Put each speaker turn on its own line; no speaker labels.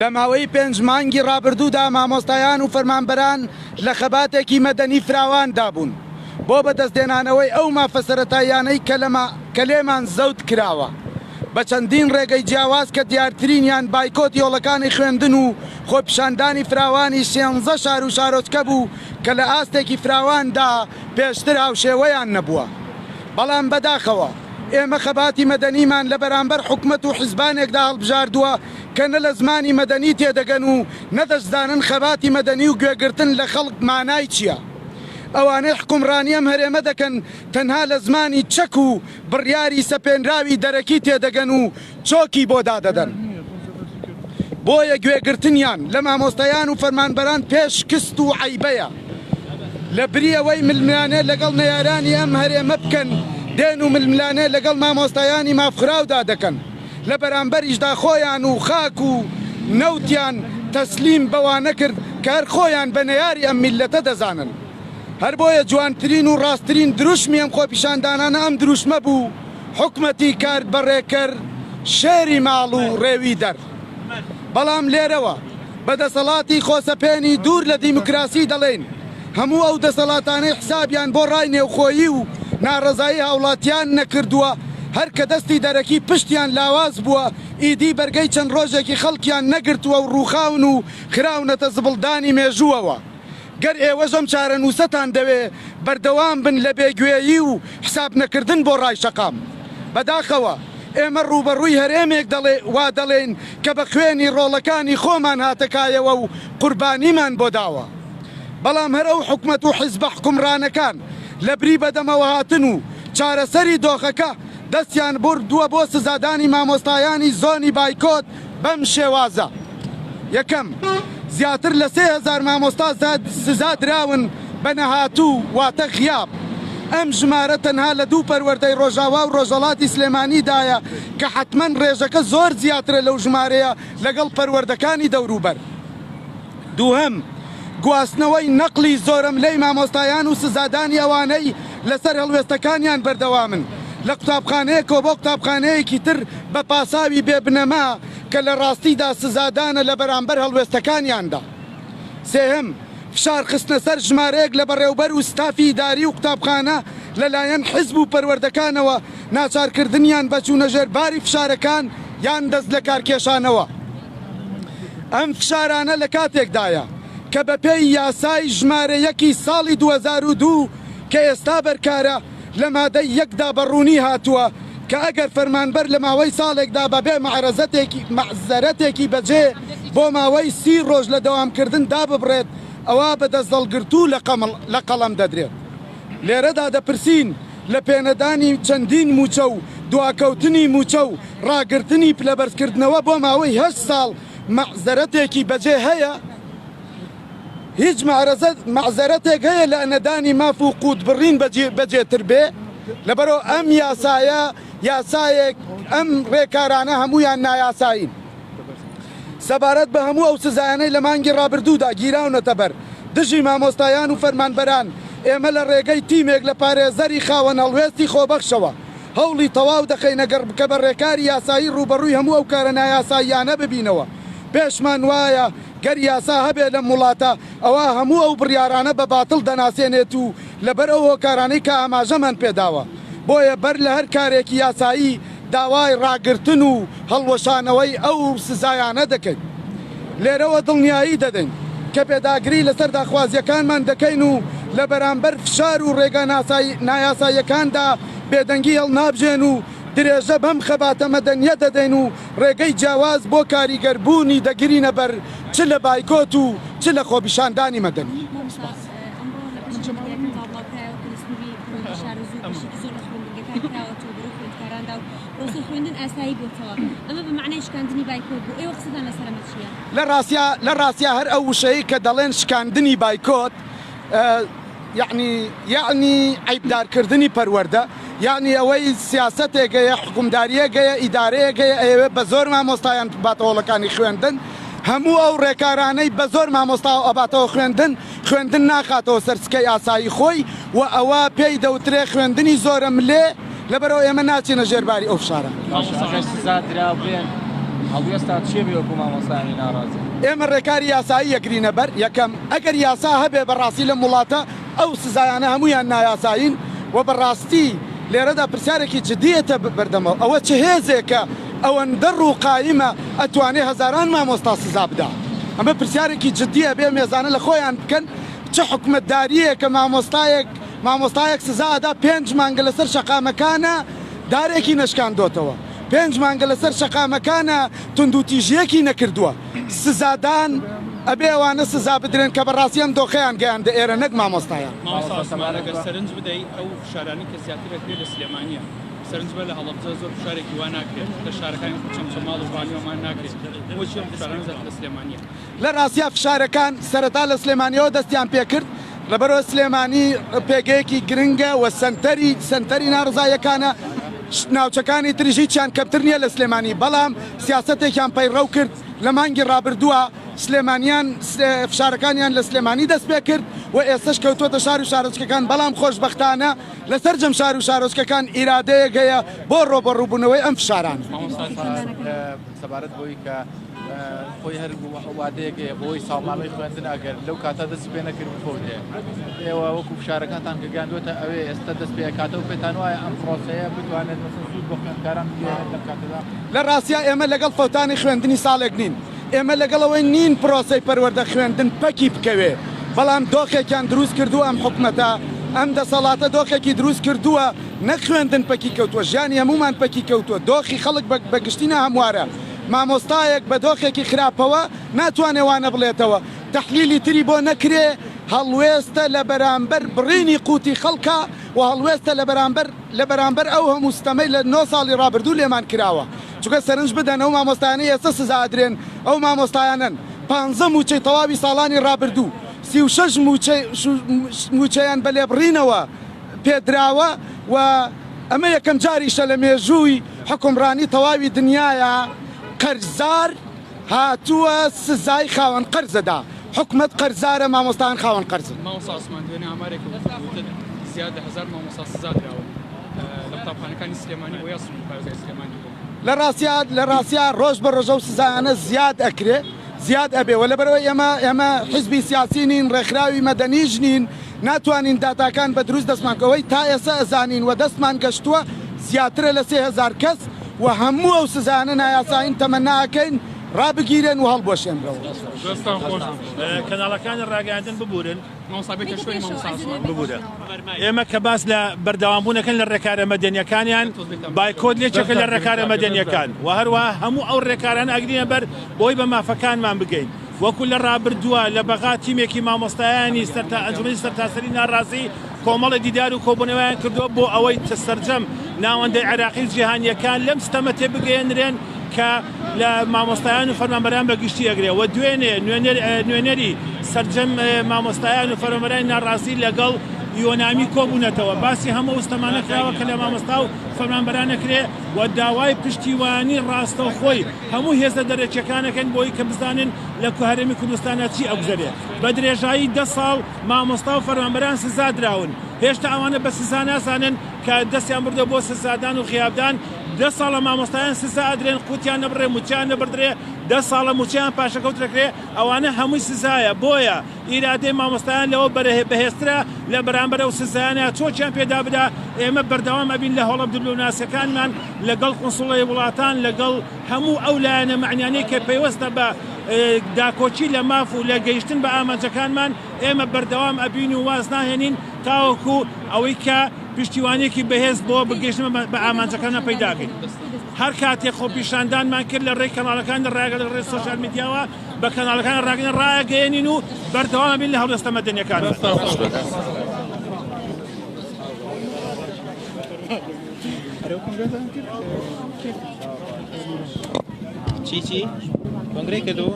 لە ماوەی 5 مانگی ڕابردوودا مامۆستایان و فەرمانبەران لە خەباتێکی مەدەنی فراواندا بوون بۆ بەدەستێنانەوەی ئەو مافە سەرەتاییانەی کە لێمان زەوت کراوە بە چەندین ڕێگەی جیاواز کە دیارترینیان بایکۆت یۆڵەکانی خوێندن و خۆپیشاندانی فراوانی 16 شار و شارۆچکە بوو کە لە ئاستێکی فراواندا پێشتر هاوشێوەیان نەبووە. بەڵام بەداخەوە ئێمە خەباتی مەدەنیمان لە بەرامبەر حکومەت و حیزبانێکدا هەڵبژاردووە کە نە لە زمانی مەدەنی تێدەگەن و نەدەشدانن خەباتی مەدەنی و گوێگرتن لە خەڵک مانای چییە. ئەوانەی حکومڕانی ئەم هەرێمە دەکەن تەنها لە زمانی چەک و بڕیاری سەپێنراوی دەرەکی تێدەگەن و چۆکی بۆ دادەدەن. بۆیە گوێگرتنیان لە مامۆستایان و فەرمانبەران پێشکست و عەیبەیە. لە بریەوەی ململانێ لەگەڵ نەیارانی ئەم هەرێمە بکەن دێن و ململانێ لەگەڵ مامۆستایانی مافخراودا دەکەن لە بەرامبەریشدا خۆیان و خاک و نەوتیان تەسلیم بەوانە کرد کە هەر خۆیان بە نەیاری ئەم میلەتە دەزانن. هەر بۆیە جوانترین و ڕاستترین دروشمی ئەم خۆپیشاندانانە ئەم دروشمە بوو حکومەتی کارد بەڕێکرد شێری ماڵ و ڕێوی دەر. بەڵام لێرەوە بەدەسەڵاتی خۆسەپێنی دوور لە دیموکراسی دەڵێن هەموو ئەو دەسەڵاتانەی حسابیان بۆ ڕای نێوخۆیی و ناڕەزایی هاوڵاتیان نەکردووە هەر کە دەستی دەرەکی پشتیان لاواز بووە ئیدی بەرگەی چەند ڕۆژێکی خەڵکیان نەگرتووە و ڕووخاون و خراونەتە زبڵدانی مێژووەوە. گەر ئێوەژەم چارە نووسەتان دەوێ بەردەوام بن لە بێگوێیی و حساب نەکردن بۆ ڕای شەقام. بەداخەوە ئێمە ڕوبەڕووی هەرێمێک وا دەڵێن کە بە خوێنی ڕۆڵەکانی خۆمان هاتەکایەوە و قوربانیمان بۆ داوە. بەڵام هەر ئەو حکومەت و حیزبە حکومڕانەکان لە بری بەدەمەوە هاتن و چارەسەری دۆخەکە دەستیان بردووە بۆ سزادانی مامۆستایانی زۆنی بایکۆت بەم شێوازە. یەکەم زیاتر لە 3000 مامۆستا سزادراون بە نەهاتوو واتە غیاب. ئەم ژمارە تەنها لە 2 پەروەردەی ڕۆژاوا و ڕۆژهەڵاتی سلێمانیدایە کە حتمەن ڕێژەکە زۆر زیاترە لەو ژمارەیە لەگەڵ پەروەردەکانی دەوروبەر. دووهەم گواستنەوەی نەقلی زۆرەملەی مامۆستایان و سزادانی ئەوانەی لەسەر هەڵوێستەکانیان بەردەوامن لە قوتابخانەیەکەوە بۆ قوتابخانەیەکی تر بە پاساوی بێبنەما کە لە ڕاستیدا سزادانە لە بەرامبەر هەڵوێستەکانیاندا. سێهەم فشار خستنە سەر ژمارەیەک لە بەڕێوبەر و ستافی ئیداری و قوتابخانە لەلایەن حیزب و پەروەردەکانەوە ناچارکردنیان بە چوونە ژێرباری فشارەکان یان دەست لە کارکێشانەوە. ئەم فشارانە لە کاتێکدایە کە بە پێی یاسای ژمارەیەکی ساڵی 2002 کە ئێستا بەرکارە لە مادەی 1دا بەڕوونی هاتووە کە ئەگەر فەرمانبەر لە ماوەی ساڵێکدا بەبێ مەعزەرەتێکی بەجێ بۆ ماوەی 30 ڕۆژ لە دەوامکردن داببڕێت ئەوە بەدەستدەڵگرتوو لە قەڵەم دەدرێت. لێرەدا دەپرسین لە پێنەدانی چەندین موچە و دواکەوتنی موچە و ڕاگرتنی پلەبەرزکردنەوە بۆ ماوەی 8 ساڵ مەعزەرەتێکی بەجێ هەیە؟ هیچ مەعزەرەتێک هەیە لە ئەنەدانی ماف و قووت بڕین بەجێتر بێ؟ لەبەرەوە ئەم یاسایەک ئەم ڕێکارانە هەمویان نایاساین. سەبارەت بە هەموو ئەو سزایانەی لە مانگی ڕابردوودا گیراونەتە بەر دژی مامۆستایان و فەرمانبەران ئێمە لە ڕێگەی تیمێک لە پارێزەری خاوەن هەڵوێستی خۆبەخشەوە هەوڵی تەواو دەخەینەگەر بکە بە ڕێکاری یاسایی ڕوبەڕووی هەموو ئەو کارە نایاساییانە ببینەوە. پێشمان وایە گەر یاسا هەبێ لە وڵاتە ئەوە هەموو ئەو بڕیارانە بە باتڵ دەناسێنێت و لەبەر ئەو هۆکارانەی کە ئاماژەمان پێداوە. بۆیە بەر لە هەر کارێکی یاسایی داوای ڕاگرتن و هەڵوەشانەوەی ئەو سزایانە دەکەین. لێرەوە دڵنیایی دەدەین کە پێداگری لەسەر داخوازیەکانمان دەکەین و لە بەرامبەر فشار و ڕێگە نایاساییەکاندا بێدەنگی هەڵنابژێن و درێژە بەم خەباتە مەدەنیە دەدەین و ڕێگەی جیاواز بۆ کاریگەربوونی دەگرینە بەر چ لە بایکۆت و چ لە خۆپیشاندانی مەدەنی. لە ڕاستیا هەر ئەو وشەیە کە دەڵێن شکاندنی بایکۆت یعنی عیبدارکردنی پەروەردە، یعنی ئەوەی سیاسەتێکەیە حکومداریەکەیە ئیدارەیەکەیە ئێوە بە زۆر مامۆستایان باتەوەڵەکانی خوێندن هەموو ئەو ڕێکارانەی بە زۆر مامۆستا ئەباتەوە خوێندن ناخاتەوە سەرچکەی ئاسایی خۆی و ئەوە پێی دەوترێ خوێندنی زۆرە ملێ لەبەرەوە ئێمە ناچینە ژێرباری ئەو فشارە.
هەڵوێستا چێ بێ وەکو مامۆستایانی ناڕازی
ئێمە ڕێکاری یاسایی یەکرینە بەر یەکەم ئەگەر یاسا هەبێ بەڕاستی لە وڵاتە ئەو سزایانە هەمویان نایاساین و بەڕاستی لێرەدا پرسیارێکی جدیەتە بەردەمەوە ئەوە چه هێزێکە ئەوەندە ڕووقایمە ئەتوانێ هەزاران مامۆستا سزا بدا ئەمە پرسیارێکی جدیە بێ مێزانە لە خۆیان بکەن چه حکومەتداریە کە مامۆستایەک سزا ئەدا 5 مانگە لەسەر شەقامەکانە دارێکی نەشکاندۆتەوە 5 مانگە لەسەر شەقامەکانە توندوتیژیەکی نەکردووە سزادان ئەبێ ئەوانە سزا بدرێن کە بەڕاستی ئەم دۆخەیان گەیاندە ئێرە نەک مامۆستایان
مامۆستا سەرنج بدەیت ئەو فشارانی کە زیاترەکرێت لە سلێمانیە سەرنج بە لە هەڵەبجە زۆر فشارێکی وا ناکرێت لە شارەکانی چەمچەماڵ و بانیۆمان ناکرێت بۆچی ئەم فشارانە زیاتر لە سلێمانیە
لە ڕاستیا فشارەکان سەرەتا لە سلێمانیەوە دەستیان پێکرد لەبەرەوە سلێمانی پێگەیەکی گرنگە و سەنتەری ناڕزایەکانە ناوچەکانی تریژی چیان کەمتر نییە لە سلێمانی بەڵام سیاسەتێکیان پەیڕەو کرد لە مانگی ڕابردووە سلێمانیان فشارەکانیان لە سلێمانی دەست پێ کرد و ئێستش کەوتوتە شار و شارۆچکەکان بەڵام خۆشبەختانە لەسەر جەم شار و شارۆچکەکان ئیرادەیەک هەیە بۆ ڕۆبەڕووبوونەوەی ئەم فشاران
سەبارەت بۆی کە خۆی هەر وادەیەکەیە بۆی ساڵماڵی خوێندن ئەگەر لەو کاتە دەست پێ نەکرد بخۆدێ ئێوە وەکو فشارەکانتان کە گاندوێتە ئەوێ ئێستا دەست پێ کاتە و پێتان وایە ئەم پرۆسەیە بتوانێت زوود بۆ خوێندکاران بگەێنێت لەم کاتەدا
لە ڕاستیا ئێمە لەگەڵ فەوتانی خوێندنی ساڵێک نین ئێمە لەگەڵەوەی نین پرۆسەی پەروەردە خوێندن پەکی بکەوێ بەڵام دۆخێکیان دروست کردووە ئەم حکومەتە ئەم دەسەڵاتە دۆخێکی دروست کردووە نەخوێندن پەکی کەوتووە ژیانی هەمومان پەکی کەوتووە دۆخی خەڵک بەگشتینە هەموارە مامۆستایەک بە دۆخێکی خراپەوە ناتوانێ وانە بڵێتەوە تەحلیلی تری بۆ نەکرێ هەڵوێستە لە بەرامبەر بڕینی قوتی خەڵکە و هەڵوێستە لە بەرامبەر ئەو هەموو ستەمەی لە 9 ساڵی ڕابردوو لێمان کراوە چونکە سەرنج بدەن ئەو مامۆستایانە ئێستا سزادرێن ئەو مامۆستایانن 15 موچەی تەواوی ساڵانی ڕابردوو 36 موچەیان بە لێبڕینەوە پێدراوە و ئەمە یەکەم جاریشە لە مێژووی حکومڕانی تەواوی دنیاە قەرزار هاتووە سزای خاوەن قەرزەدا حکومەت قەرزارە مامۆستایان خاوەن قەرز
مامۆستا عوسمان دوێنێ ئامارێکی زیاد لە 1000 مامۆستا سزا درراوە لە قوتابخانەکانی سلێمانی بۆ یاسوون پارێزگای سلێمانی بوو
لە ڕاستیا ڕۆژ بە ڕۆژە و سزایانە زیاد ئەکرێ زیاد ئەبێ و لەبەرەوەی ئێمە حیزبی سیاسی نین ڕێکخراوی مەدەنیش نین ناتوانین داتاکان بە دروست دەستمانکەوەی تا ئێستا ئەزانین و دەستمان گەشتووە زیاترە لە 3000 کەس و هەموو ئەو سزانە نایاساین تەمەناکەین ڕابگیرن و هەڵبۆشێنرەوە
کەناڵەکانی ڕاگەاندن ببورن
مامۆستابێتە شوێنی مامۆستا عوسمان
ببورە ئێمە کە باس لە بەردەوامبوونەکەن لە ڕێکارە مەدەنیەکانیان بایکۆت لێچەکە لە ڕێکارە مەدەنیەکان و هەروە هەموو ئەو ڕێکاران ئەگرینە بەر بۆی بە مافەکانمان بگەین وەکو لە ڕابردووە لە بەغا تیمێکی مامۆستایانی ئەنجومەنی سەرتاسەری ناڕازی کۆمەڵی دیدار و کۆبوونەوەیان کردووە بۆ ئەوەی سەرجەم ناوەندەی عێراقی جیهانیەکان لەم ستەمە تێبگەێنرێن کە لە مامۆستایان و فەرمانبەران بەگشتی ئەگرێ و دوێنێ نوێنەری سەرجەم مامۆستایان و فەرمانبەرانی ناڕازی لەگەڵ یۆنامی کۆبوونەتەوە باسی هەموو ئوستەمانە کراوە کە لە مامۆستا و فەرمانبەران ئەکرێ و داوای پشتیوانی ڕاستەوخۆی هەموو هێزە دەرەکیەکانەکەن بۆی کە بزانن لە هەرێمی کوردستانە چی ئەگوزارێ بە درێژایی 10 ساڵ مامۆستا و فەرمانبەران سزا دراون هێشتا ئەوانە بە سزا نازانن کە دەستیان بردە بۆ سزادان و خیابدان 10 ساڵە مامۆستایان سزا ئەدرێن قوتیان نەبڕێ موچیان نەبردرێ 10 ساڵە موچیان پاشەکەوت دەکرێ ئەوانە هەمووی سزایە بۆیە ئیرادەی مامۆستایان لەوە بەهێزترە لە بەرامبەر ئەو سزایانە چۆچیان پێدا بدا ئێمە بەردەوام ئەبین لە هەوڵە دیپلۆماسیەکانمان لەگەڵ قونسوڵی وڵاتان لەگەڵ هەموو ئەو لایەنە معنیانەی کە پەیوەستە بە داکۆچی لە ماف و لە گەیشتن بە ئامانجەکانمان ئێمە بەردەوام ئەبین و واز ناهێنین تاوەکو ئەوەی کە پشتیوانێکی بەهێز بۆ بگەشتن بە ئامانجەکانە پەیداکەین هەر کاتێک خۆپیشاندانمان کرد لە ڕێی کەناڵەکان ڕاگە لە ڕێی سۆشیال میدیاوە بە کەناڵەکان ڕاگەن ڕایەگەێنین و بەردەوام بین لە هەڵوێستە مەدەنیەکان
چی؟ کنگره کردو؟